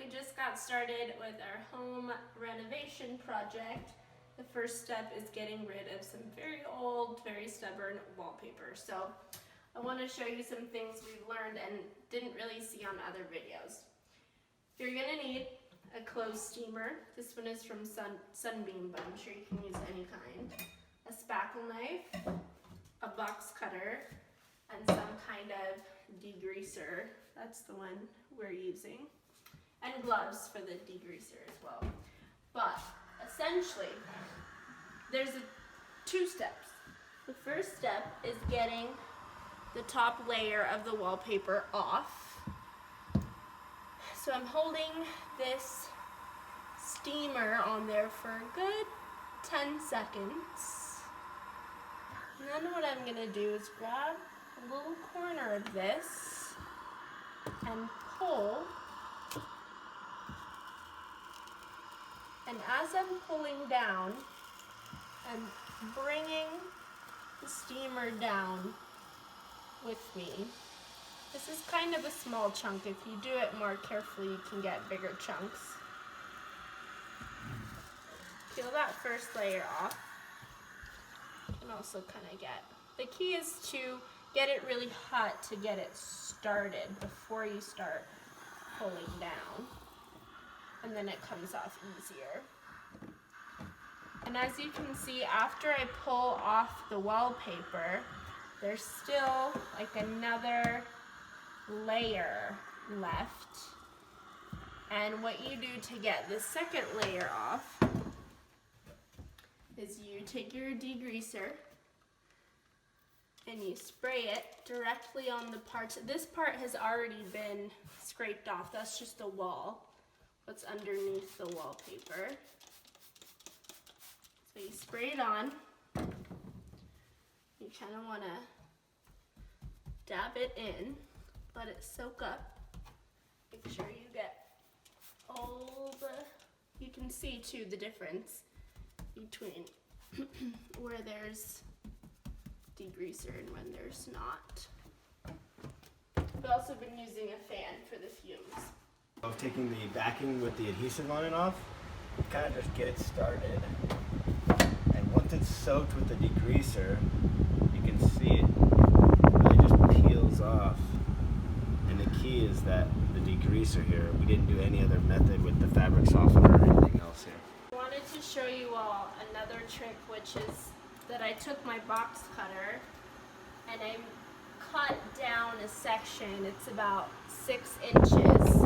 we just got started with our home renovation project. The first step is getting rid of some very old, very stubborn wallpaper. So I want to show you some things we've learned and didn't really see on other videos. You're going to need a clothes steamer. This one is from Sunbeam, but I'm sure you can use any kind. A spackle knife, a box cutter, and some kind of degreaser. That's the one we're using. And gloves for the degreaser as well. But essentially, there's two steps. The first step is getting the top layer of the wallpaper off. So I'm holding this steamer on there for a good 10 seconds. And then what I'm gonna do is grab a little corner of this and pull. And as I'm pulling down, I'm bringing the steamer down with me. This is kind of a small chunk. If you do it more carefully, you can get bigger chunks. Peel that first layer off. You can also kind of get, the key is to get it really hot to get it started before you start pulling down. And then it comes off easier. And as you can see, after I pull off the wallpaper, there's still like another layer left. And what you do to get the second layer off is you take your degreaser and you spray it directly on the parts. This part has already been scraped off. That's just the wall. What's underneath the wallpaper. So you spray it on. You kind of want to dab it in, let it soak up. Make sure you get all the, you can see too the difference between where there's degreaser and when there's not. I've also been using a fan for the fumes. Of taking the backing with the adhesive on and off, you kind of just get it started. And once it's soaked with the degreaser, you can see it really just peels off. And the key is that the degreaser here, we didn't do any other method with the fabric softener or anything else here. I wanted to show you all another trick, which is that I took my box cutter and I cut down a section. It's about 6 inches.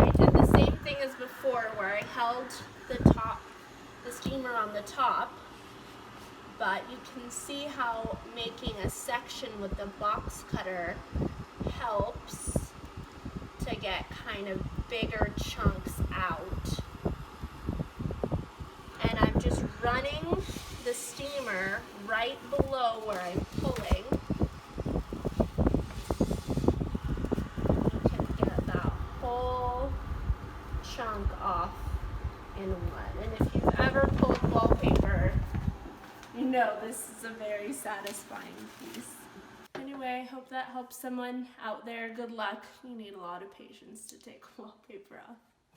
I did the same thing as before where I held the steamer on the top, but you can see how making a section with the box cutter helps to get kind of bigger chunks out. And I'm just running the steamer right below where I'm pulling. Chunk off in one. And if you've ever pulled wallpaper, you know this is a very satisfying piece. Anyway, I hope that helps someone out there. Good luck. You need a lot of patience to take wallpaper off.